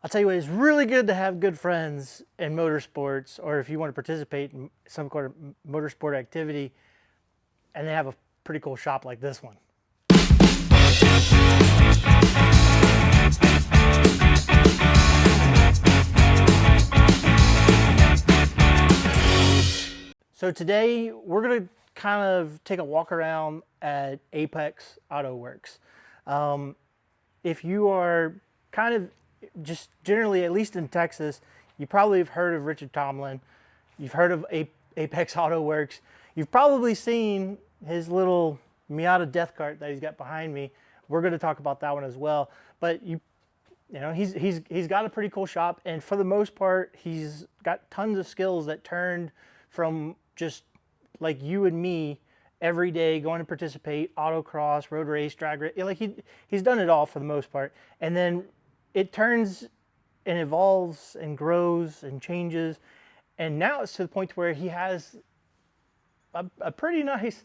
I'll tell you what, it's really good to have good friends in motorsports, or if you want to participate in some kind of motorsport activity, and they have a pretty cool shop like this one. So today we're going to kind of take a walk around at Apex Auto Works. If you are kind of just generally, at least in Texas, you probably have heard of Richard Tomlin. You've heard of Apex Auto Works. You've probably seen his little Miata death cart that he's got behind me. We're going to talk about that one as well. But you know, he's got a pretty cool shop, and for the most part, he's got tons of skills that turned from just like you and me every day going to participate, autocross, road race, drag race. Like he's done it all for the most part, and then it turns and evolves and grows and changes, and now it's to the point where he has a pretty nice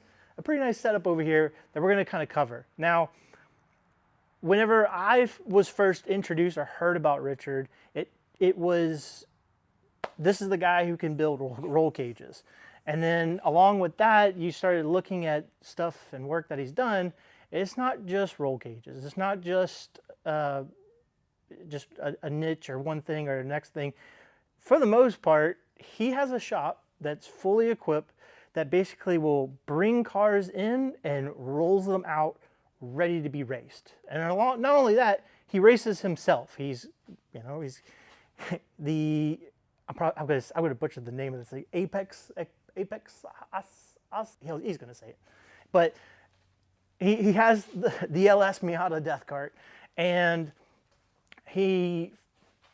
setup over here that we're going to kind of cover. Now, whenever I was first introduced or heard about Richard, it was, this is the guy who can build roll cages. And then along with that, you started looking at stuff and work that he's done. It's not just roll cages. It's not just a niche or one thing or the next thing. For the most part, he has a shop that's fully equipped that basically will bring cars in and rolls them out ready to be raced. And not only that, he races himself. He's the, I'm going to butcher the name of this thing, Apex, he's going to say it. But he has the LS Miata death cart, and he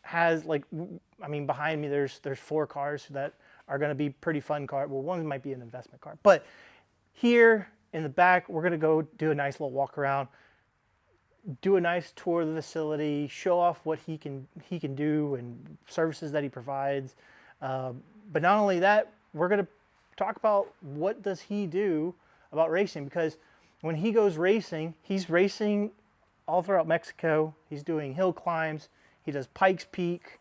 has, like, I mean, behind me there's 4 cars that are going to be pretty fun cars. Well, one might be an investment car. But here in the back, we're going to go do a nice little walk around, do a nice tour of the facility, show off what he can do and services that he provides. But not only that, we're going to talk about what does he do about racing, because when he goes racing, he's racing all throughout Mexico. He's doing hill climbs. He does Pikes Peak.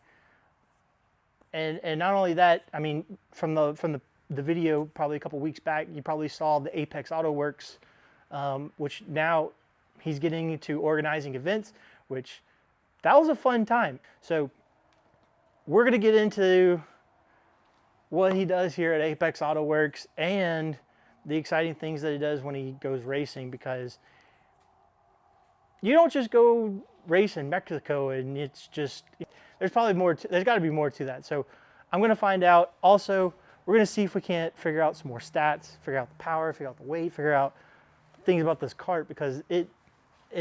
And not only that, I mean, from the video probably a couple weeks back, you probably saw the Apex Auto Works, which now he's getting into organizing events, which that was a fun time. So we're going to get into what he does here at Apex Auto Works and the exciting things that he does when he goes racing, because you don't just go race in Mexico and it's just, there's probably more, there's got to be more to that. So I'm going to find out. Also, we're going to see if we can't figure out some more stats, figure out the power, figure out the weight, figure out things about this cart, because it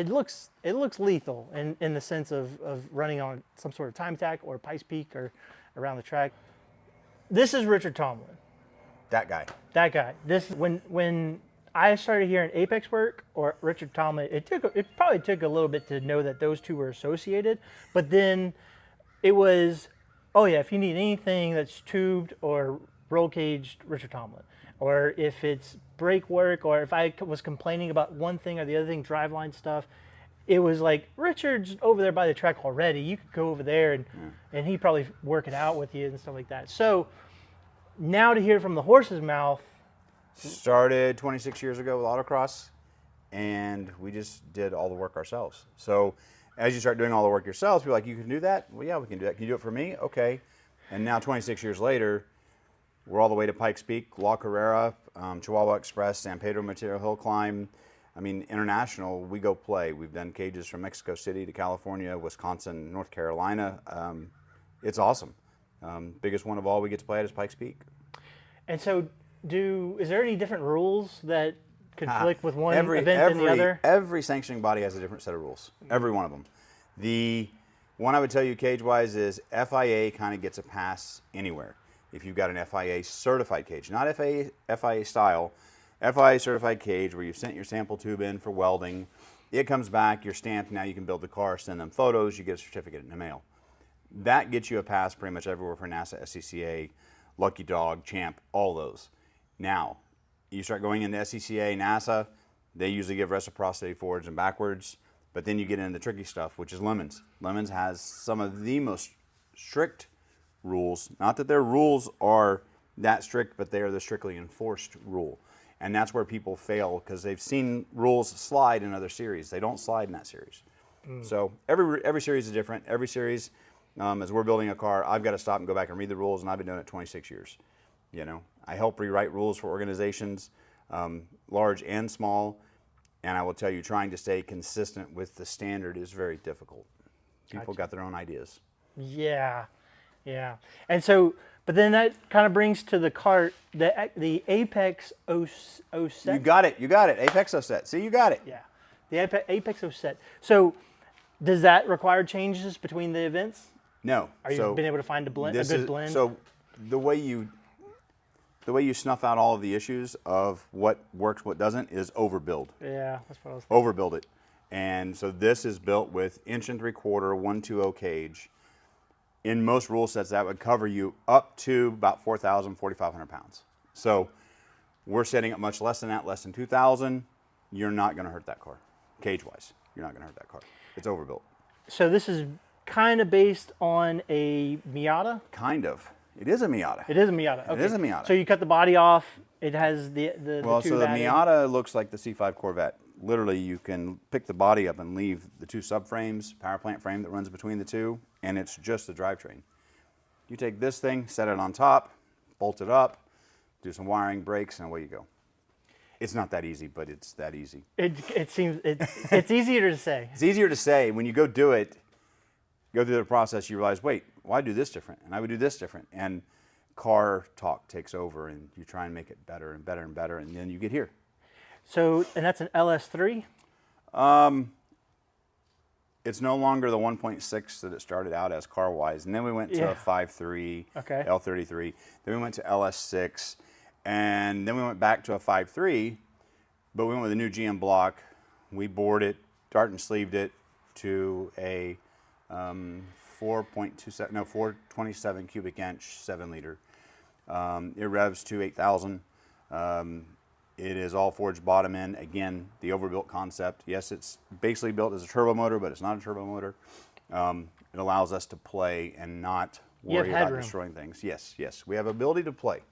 looks lethal in the sense of running on some sort of time attack or Pikes Peak or around the track. This is Richard Tomlin. That guy. That guy. This, when I started hearing Apex work or Richard Tomlin, it probably took a little bit to know that those two were associated, but then it was, oh yeah, if you need anything that's tubed or roll caged, Richard Tomlin. Or if it's brake work, or if I was complaining about one thing or the other thing, driveline stuff, it was like, Richard's over there by the track already. You could go over there and he'd probably work it out with you and stuff like that. So now to hear from the horse's mouth. Started 26 years ago with autocross, and we just did all the work ourselves. So as you start doing all the work yourselves, people are like, you can do that? Well, yeah, we can do that. Can you do it for me? Okay. And now 26 years later, we're all the way to Pikes Peak, La Carrera, Chihuahua Express, San Pedro Material Hill Climb. I mean, international, we go play. We've done cages from Mexico City to California, Wisconsin, North Carolina. It's awesome. Biggest one of all we get to play at is Pikes Peak. And so is there any different rules that conflict with one event than the other? Every sanctioning body has a different set of rules, every one of them. The one I would tell you cage-wise is FIA kind of gets a pass anywhere. If you've got an FIA certified cage, not FIA style, FIA certified cage where you've sent your sample tube in for welding, it comes back, you're stamped, now you can build the car, send them photos, you get a certificate in the mail. That gets you a pass pretty much everywhere for NASA, SCCA, Lucky Dog, Champ, all those. Now, you start going into SCCA, NASA, they usually give reciprocity forwards and backwards. But then you get into the tricky stuff, which is Lemons. Lemons has some of the most strict rules. Not that their rules are that strict, but they are the strictly enforced rule. And that's where people fail because they've seen rules slide in other series. They don't slide in that series. So every series is different. Every series, as we're building a car, I've got to stop and go back and read the rules, and I've been doing it 26 years. You know, I help rewrite rules for organizations, large and small, and I will tell you, trying to stay consistent with the standard is very difficult. People got their own ideas. Yeah, yeah. And so, but then that kind of brings to the cart the Apex OSET. You got it. Apex OSET. See, you got it. Yeah, the Apex OSET. So, does that require changes between the events? No. Are you been able to find a good blend? So, the way you snuff out all of the issues of what works, what doesn't, is overbuild. Yeah, that's what I was thinking. Overbuild it. And so this is built with 1 3/4 120 cage. In most rule sets, that would cover you up to about 4,000, 4,500 pounds. So we're setting up much less than that, less than 2,000. You're not going to hurt that car, cage-wise. You're not going to hurt that car. It's overbuilt. So this is kind of based on a Miata? Kind of. It is a Miata. It is a Miata. Okay. It is a Miata. So you cut the body off. It has the Well, tube so the added. Miata looks like the C5 Corvette. Literally, you can pick the body up and leave the two subframes, power plant frame that runs between the two, and it's just the drivetrain. You take this thing, set it on top, bolt it up, do some wiring, brakes, and away you go. It's not that easy, but it's that easy. It seems it's easier to say. It's easier to say. When you go do it, go through the process, you realize, wait, why do this different? And I would do this different. And car talk takes over, and you try and make it better and better and better, and then you get here. So, and that's an LS3? It's no longer the 1.6 that it started out as car-wise. And then we went to a 5.3, Okay. L33. Then we went to LS6. And then we went back to a 5.3, but we went with a new GM block. We bored it, dart and sleeved it to a 427 cubic inch, 7 liter. It revs to 8,000. It is all forged bottom end. Again, the overbuilt concept. Yes, it's basically built as a turbo motor, but it's not a turbo motor. It allows us to play and not worry about destroying things. Yes, yes. We have ability to play.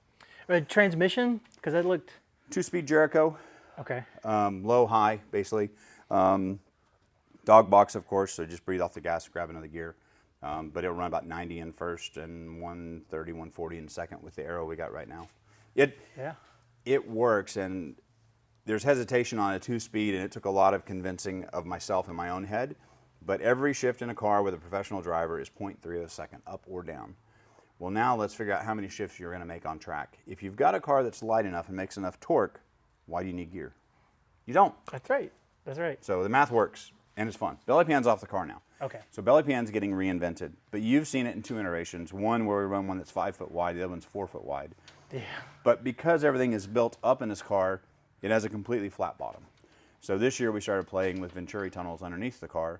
Transmission? Because that looked... 2-speed Jericho. Okay. Low, high, basically. Dog box, of course, so just breathe off the gas, grab another gear. But it'll run about 90 in first and 130, 140 in second with the aero we got right now. It works, and there's hesitation on a 2-speed, and it took a lot of convincing of myself in my own head. But every shift in a car with a professional driver is 0.3 of a second, up or down. Well, now let's figure out how many shifts you're going to make on track. If you've got a car that's light enough and makes enough torque, why do you need gear? You don't. That's right. That's right. So the math works, and it's fun. Belly pan's off the car now. Okay. So belly pan's getting reinvented, but you've seen it in 2 iterations. One where we run one that's 5 foot wide, the other one's 4 foot wide. Yeah. But because everything is built up in this car, it has a completely flat bottom. So this year we started playing with Venturi tunnels underneath the car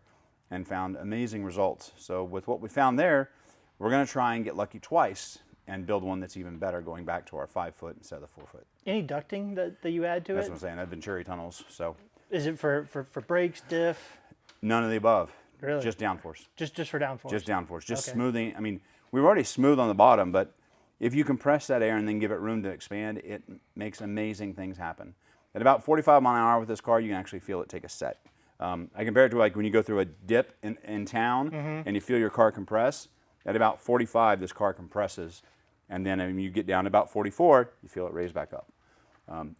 and found amazing results. So with what we found there, we're going to try and get lucky twice and build one that's even better, going back to our 5 foot instead of the 4 foot. Any ducting that you add to That's it? what I'm saying. That Venturi tunnels. So Is it for brakes, diff? none of the above. Really? Just downforce. Just for downforce? Just downforce. Just Okay. smoothing. I mean, we were already smooth on the bottom, but if you compress that air and then give it room to expand, it makes amazing things happen. At about 45 miles an hour with this car, you can actually feel it take a set. I compare it to like when you go through a dip in town and you feel your car compress. At about 45, this car compresses, and then when you get down to about 44, you feel it raise back up.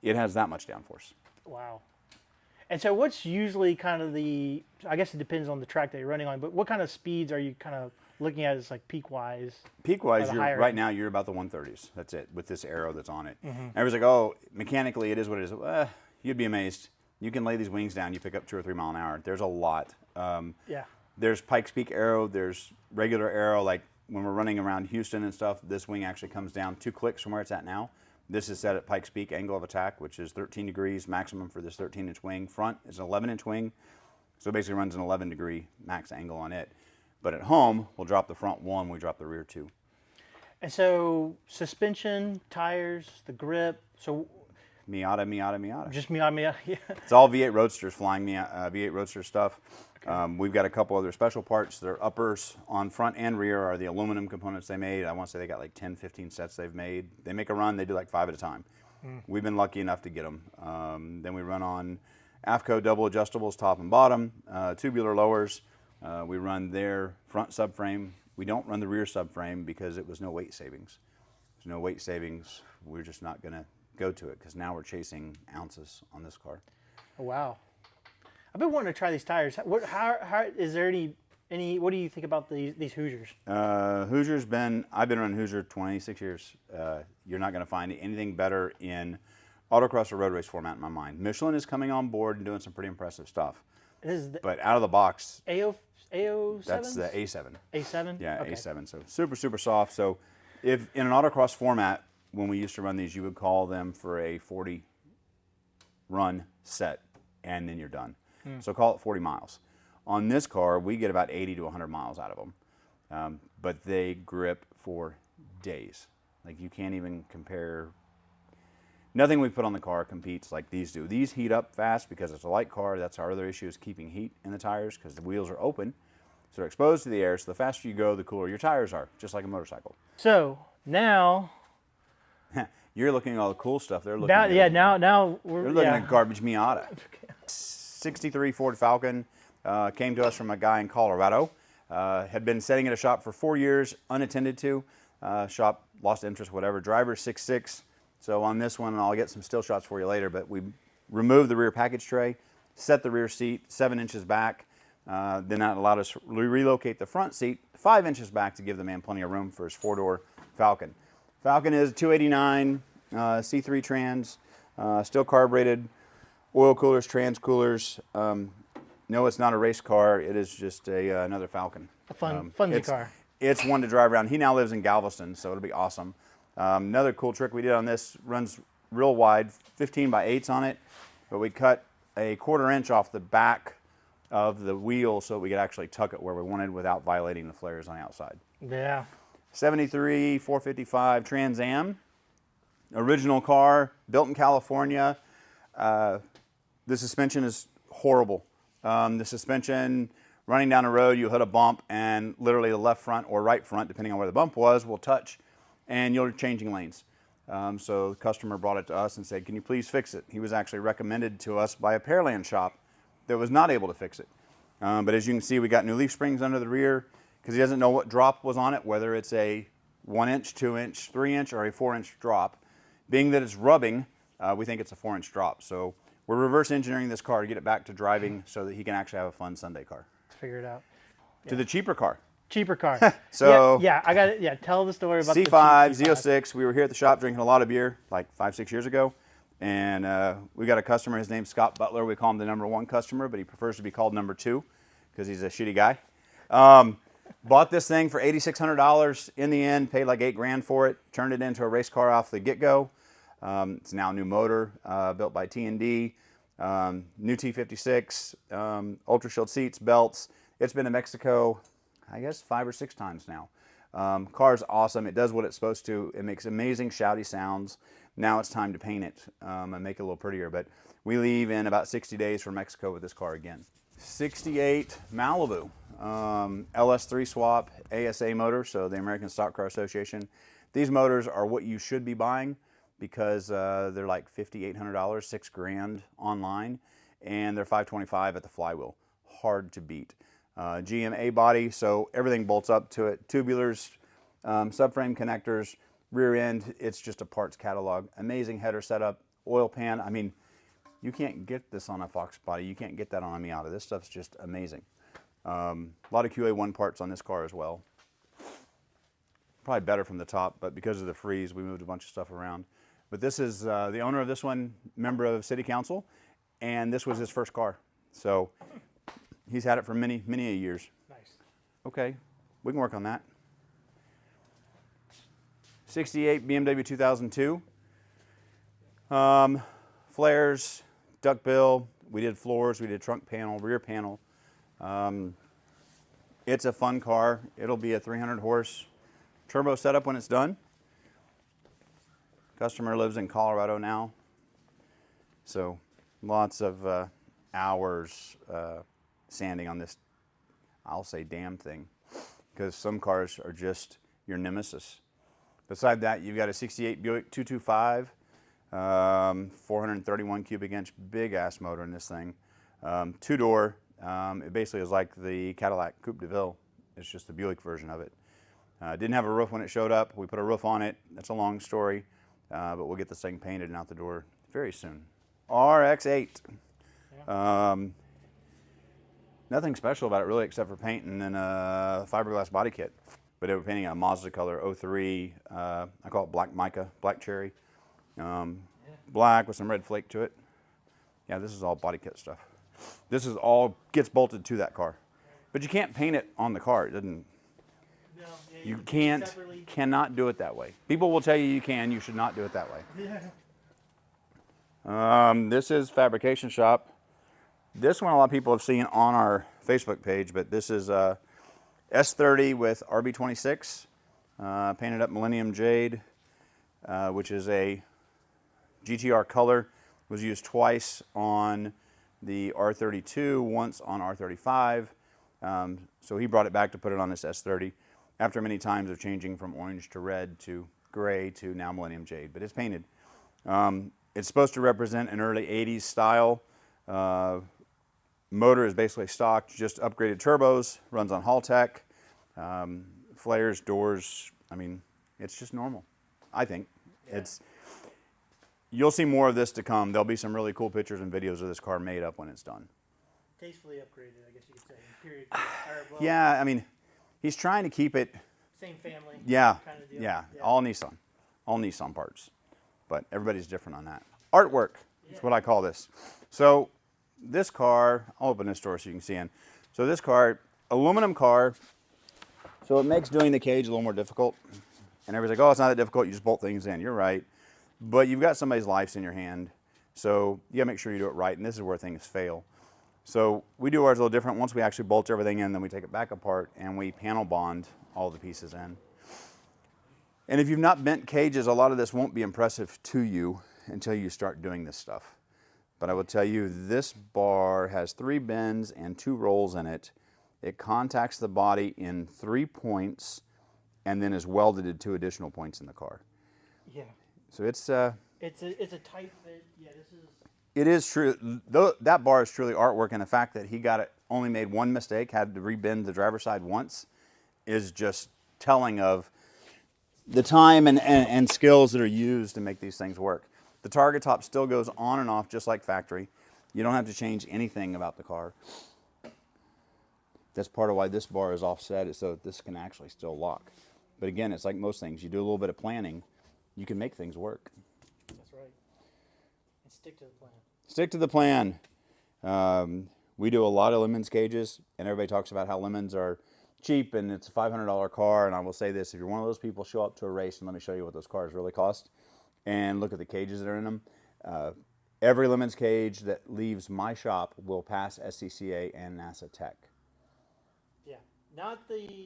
It has that much downforce. Wow. And so what's usually kind of I guess it depends on the track that you're running on, but what kind of speeds are you kind of looking at as like peak-wise? Peak-wise, the higher right end? now you're about the 130s. That's it, with this aero that's on it. Everybody's like, oh, mechanically it is what it is. You'd be amazed. You can lay these wings down, you pick up 2 or 3 miles an hour. There's a lot. Yeah. There's Pikes Peak aero, there's regular aero, like when we're running around Houston and stuff, this wing actually comes down 2 clicks from where it's at now. This is set at Pikes Peak angle of attack, which is 13 degrees maximum for this 13-inch wing. Front is an 11-inch wing, so it basically runs an 11-degree max angle on it. But at home, we'll drop the front 1, we drop the rear 2. And so suspension, tires, the grip, so Miata. just Miata. Yeah. It's all V8 Roadsters, flying V8 Roadster stuff. We've got a couple other special parts. Their uppers on front and rear are the aluminum components they made. I want to say they got like 10, 15 sets they've made. They make a run, they do like 5 at a time. We've been lucky enough to get them. Then we run on AFCO double adjustables, top and bottom, tubular lowers. We run their front subframe. We don't run the rear subframe because it was no weight savings. There's no weight savings. We're just not going to go to it because now we're chasing ounces on this car. Oh, wow. I've been wanting to try these tires. How is there any? What do you think about these Hoosiers? I've been running Hoosier 26 years. You're not going to find anything better in autocross or road race format in my mind. Michelin is coming on board and doing some pretty impressive stuff. But out of the box, AO7? That's the A7. A7? Yeah, okay. A7. So super, super soft. So if in an autocross format, when we used to run these, you would call them for a 40 run set, and then you're done. So call it 40 miles. On this car, we get about 80 to 100 miles out of them. But they grip for days. Like you can't even compare. Nothing we put on the car competes like these do. These heat up fast because it's a light car. That's our other issue is keeping heat in the tires because the wheels are open. So they're exposed to the air. So the faster you go, the cooler your tires are, just like a motorcycle. So now. You're looking at all the cool stuff. They're looking Now, at now we're they're looking at garbage Miata. 63 Ford Falcon came to us from a guy in Colorado. Had been sitting at a shop for 4 years, unattended to. Shop lost interest, whatever. Driver 6'6". So on this one, and I'll get some still shots for you later, but we removed the rear package tray, set the rear seat 7 inches back. Then that allowed us to relocate the front seat 5 inches back to give the man plenty of room for his 4-door Falcon. Falcon is 289 C3 trans, still carbureted, oil coolers, trans coolers. No, it's not a race car. It is just another Falcon. A funsy car. It's one to drive around. He now lives in Galveston, so it'll be awesome. Another cool trick we did on this, runs real wide, 15 by 8s on it, but we cut a 1/4 inch off the back of the wheel so we could actually tuck it where we wanted without violating the flares on the outside. Yeah. 73 455 Trans Am, original car, built in California. The suspension is horrible. The suspension, running down the road, you hit a bump and literally the left front or right front, depending on where the bump was, will touch and you're changing lanes. So the customer brought it to us and said, can you please fix it? He was actually recommended to us by a Pearland shop that was not able to fix it. But as you can see, we got new leaf springs under the rear because he doesn't know what drop was on it, whether it's a 1 inch, 2 inch, 3 inch, or a 4 inch drop. Being that it's rubbing, we think it's a 4 inch drop. So we're reverse engineering this car to get it back to driving so that he can actually have a fun Sunday car. Let's figure it out. To the cheaper car. Cheaper car. So yeah, I got it. Yeah, tell the story about C5, the Z06. We were here at the shop drinking a lot of beer like 5, 6 years ago. And we got a customer, his name's Scott Butler. We call him the #1 customer, but he prefers to be called #2 because he's a shitty guy. Bought this thing for $8,600 in the end, paid like $8 grand for it, turned it into a race car off the get-go. It's now a new motor, built by T&D, new T56, ultra shield seats, belts. It's been to Mexico, I guess 5 or 6 times now. Car's awesome. It does what it's supposed to. It makes amazing shouty sounds. Now it's time to paint it and make it a little prettier. But we leave in about 60 days for Mexico with this car again. 68 Malibu, LS3 swap, ASA motor, so the American Stock Car Association. These motors are what you should be buying because they're like $5,800, $6 grand online, and they're $525 at the flywheel. Hard to beat. GMA body, so everything bolts up to it. Tubulars, subframe connectors, rear end, it's just a parts catalog. Amazing header setup, oil pan. I mean, you can't get this on a Fox body. You can't get that on a Miata. This stuff's just amazing. A lot of QA1 parts on this car as well. Probably better from the top, but because of the freeze, we moved a bunch of stuff around. But this is the owner of this one, member of City Council, and this was his first car. So he's had it for many, many years. Nice. Okay, we can work on that. 68 BMW 2002. Flares, duckbill. We did floors. We did trunk panel, rear panel. It's a fun car. It'll be a 300 horse turbo setup when it's done. Customer lives in Colorado now, so lots of hours sanding on this, I'll say damn thing, because some cars are just your nemesis. Beside that, you've got a 68 Buick 225, 431 cubic inch, big ass motor in this thing. Two-door, it basically is like the Cadillac Coupe de Ville. It's just the Buick version of it. Didn't have a roof when it showed up. We put a roof on it. That's a long story, but we'll get this thing painted and out the door very soon. RX-8. Nothing special about it really, except for painting and a fiberglass body kit. But they were painting a Mazda color 03. I call it black mica, black cherry. Black with some red flake to it. Yeah, this is all body kit stuff. This is all gets bolted to that car. But you can't paint it on the car. It doesn't. No, yeah, You cannot do it that way. People will tell you you can. You should not do it that way. This is Fabrication Shop. This one a lot of people have seen on our Facebook page, but this is S30 with RB26, painted up Millennium Jade, which is a GTR color. Was used twice on the R32, once on R35. So he brought it back to put it on this S30 after many times of changing from orange to red to gray to now Millennium Jade, but it's painted. It's supposed to represent an early 80s style. Motor is basically stock, just upgraded turbos, runs on Haltech, flares, doors. I mean, it's just normal, I think. Yeah. You'll see more of this to come. There'll be some really cool pictures and videos of this car made up when it's done. Tastefully upgraded, I guess you could say. Period. Well, yeah, I mean, he's trying to keep it. Same family. Yeah, kind of deal. Yeah, all Nissan parts. But everybody's different on that. Artwork is what I call this. So this car, I'll open this door so you can see in. So this car, aluminum car, so it makes doing the cage a little more difficult. And everybody's like, oh, it's not that difficult, you just bolt things in. You're right. But you've got somebody's lives in your hand, so you gotta make sure you do it right, and this is where things fail. So we do ours a little different. Once we actually bolt everything in, then we take it back apart and we panel bond all the pieces in. And if you've not bent cages, a lot of this won't be impressive to you until you start doing this stuff. But I will tell you, this bar has 3 bends and 2 rolls in it. It contacts the body in 3 points and then is welded to 2 additional points in the car. Yeah. So it's a tight fit. Yeah, this is. It is true. That bar is truly artwork, and the fact that he got it, only made one mistake, had to rebend the driver's side once, is just telling of the time and skills that are used to make these things work. The target top still goes on and off just like factory. You don't have to change anything about the car. That's part of why this bar is offset, is so that this can actually still lock. But again, it's like most things. You do a little bit of planning, you can make things work. That's right. And stick to the plan. Stick to the plan. We do a lot of Lemons cages, and everybody talks about how Lemons are cheap and it's a $500 car. And I will say this, if you're one of those people, show up to a race and let me show you what those cars really cost and look at the cages that are in them. Every Lemons cage that leaves my shop will pass SCCA and NASA Tech. Yeah, not the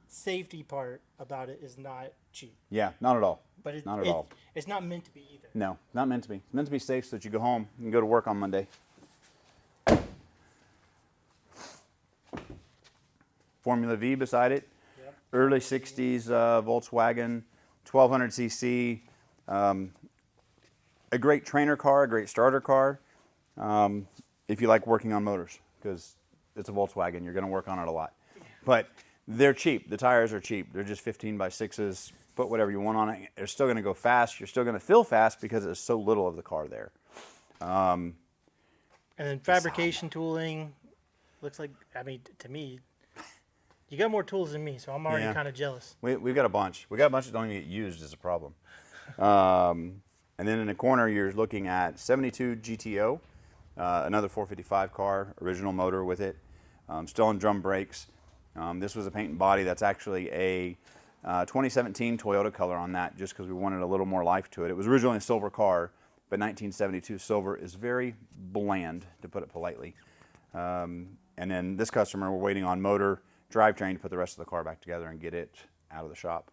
safety part about it is not cheap. Yeah, not at all. But not at all. It's not meant to be either. No, not meant to be. It's meant to be safe so that you go home and go to work on Monday. Formula V beside it. Yep. Early 60s Volkswagen, 1200cc. A great trainer car, a great starter car. If you like working on motors, because it's a Volkswagen, you're going to work on it a lot. But they're cheap. The tires are cheap. They're just 15x6s. Put whatever you want on it. They're still going to go fast. You're still going to feel fast because there's so little of the car there. And then fabrication tooling looks like, I mean, to me, you got more tools than me, so I'm already kind of jealous. We've got a bunch. We got a bunch that don't even get used is a problem. And then in the corner, you're looking at 72 GTO, another 455 car, original motor with it, still on drum brakes. This was a paint and body. That's actually a 2017 Toyota color on that, just because we wanted a little more life to it. It was originally a silver car, but 1972 silver is very bland, to put it politely. And then this customer, we're waiting on motor, drivetrain to put the rest of the car back together and get it out of the shop.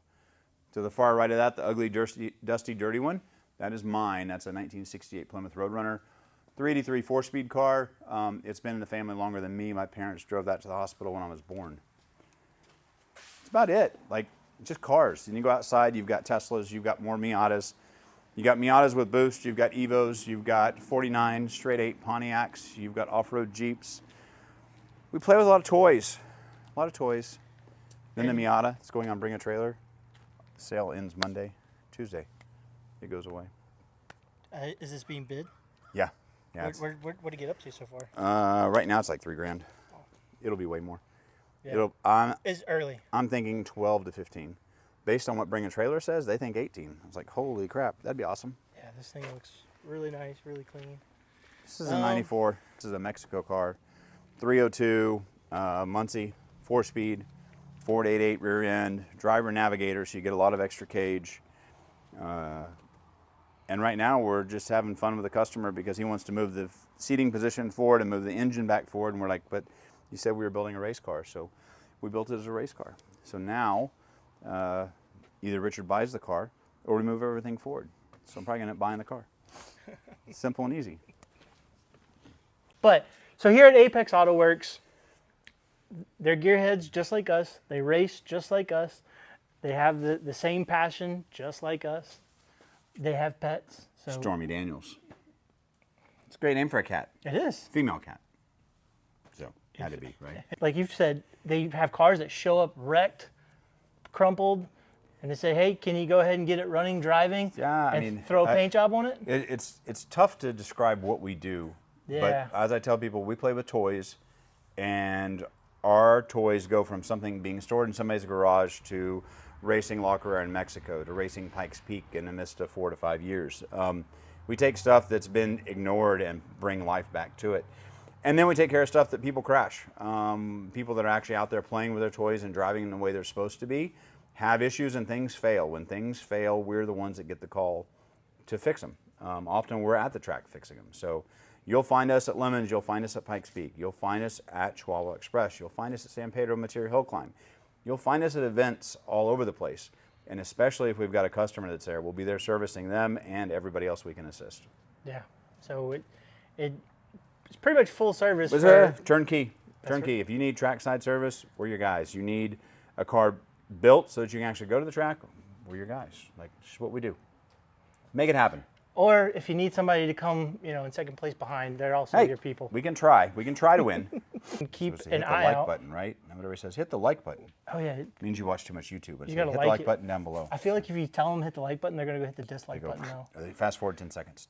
To the far right of that, the ugly, dusty, dirty one, that is mine. That's a 1968 Plymouth Roadrunner. 383 4-speed car. It's been in the family longer than me. My parents drove that to the hospital when I was born. That's about it. Like, just cars. And you go outside, you've got Teslas, you've got more Miatas. You got Miatas with boost, you've got Evos, you've got 49 straight 8 Pontiacs, you've got off-road Jeeps. We play with a lot of toys. A lot of toys. Then the Miata, it's going on Bring a Trailer. Sale ends Monday. Tuesday, it goes away. Is this being bid? Yeah. Yeah. What did it get up to so far? Right now it's like $3,000. It'll be way more. Yeah. It's early. I'm thinking 12 to 15. Based on what Bring a Trailer says, they think 18. I was like, holy crap, that'd be awesome. Yeah, this thing looks really nice, really clean. This is a 94. This is a Mexico car. 302 Muncie, 4-speed, 488 rear end, driver navigator, so you get a lot of extra cage. And right now we're just having fun with the customer because he wants to move the seating position forward and move the engine back forward. And we're like, but you said we were building a race car. So we built it as a race car. So now either Richard buys the car or we move everything forward. So I'm probably going to end up buying the car. Simple and easy. But, so here at Apex Auto Works, they're gearheads just like us. They race just like us. They have the same passion just like us. They have pets. So Stormy Daniels. It's a great name for a cat. it is. Female cat. So, had to be, right? Like you've said, they have cars that show up wrecked, crumpled, and they say, hey, can you go ahead and get it running, driving, Yeah, I and mean, throw a paint job on it? It's tough to describe what we do. Yeah. But as I tell people, we play with toys, and our toys go from something being stored in somebody's garage to racing La Carrera in Mexico to racing Pikes Peak in the midst of 4 to 5 years. We take stuff that's been ignored and bring life back to it. And then we take care of stuff that people crash. People that are actually out there playing with their toys and driving in the way they're supposed to be have issues and things fail. When things fail, we're the ones that get the call to fix them. Often we're at the track fixing them. So you'll find us at Lemons, you'll find us at Pikes Peak, you'll find us at Chihuahua Express, you'll find us at San Pedro Material Hill Climb. You'll find us at events all over the place. And especially if we've got a customer that's there, we'll be there servicing them and everybody else we can assist. Yeah. So it's pretty much full service. Turnkey. Turnkey. If you need trackside service, we're your guys. You need a car built so that you can actually go to the track, we're your guys. Like, it's just what we do. Make it happen. Or if you need somebody to come, in second place behind, they're also your people. We can try. We can try to win. Keep So an hit eye the like out. button, right? And everybody says, hit the like button. Oh yeah. It means you watch too much YouTube. But You hit gotta the like like it. button down below. I feel like if you tell them hit the like button, they're gonna go hit the dislike Go, button now. fast forward 10 seconds.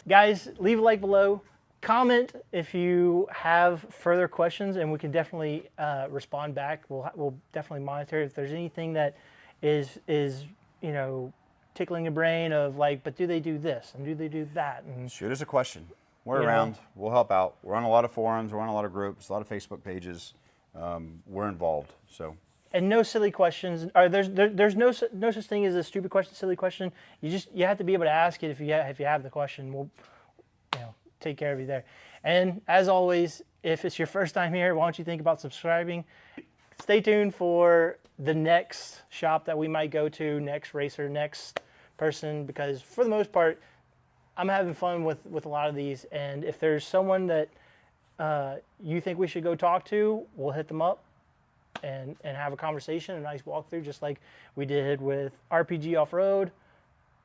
Guys, leave a like below. Comment if you have further questions, and we can definitely respond back. We'll definitely monitor if there's anything that is tickling your brain of like, but do they do this and do they do that? And Shoot us a question. We're You know. around. We'll help out. We're on a lot of forums. We're on a lot of groups, a lot of Facebook pages. We're involved. So and no silly questions. Or there's no such thing as a stupid question, silly question. You have to be able to ask it if you have the question. We'll take care of you there. And as always, if it's your first time here, why don't you think about subscribing? Stay tuned for the next shop that we might go to, next racer, next person, because for the most part, I'm having fun with a lot of these. And if there's someone that you think we should go talk to, we'll hit them up and have a conversation, a nice walkthrough, just like we did with RPG Off-Road,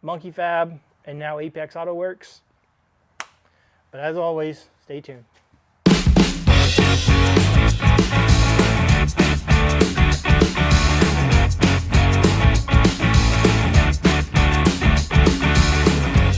Monkey Fab, and now Apex Auto Works. But as always, stay tuned.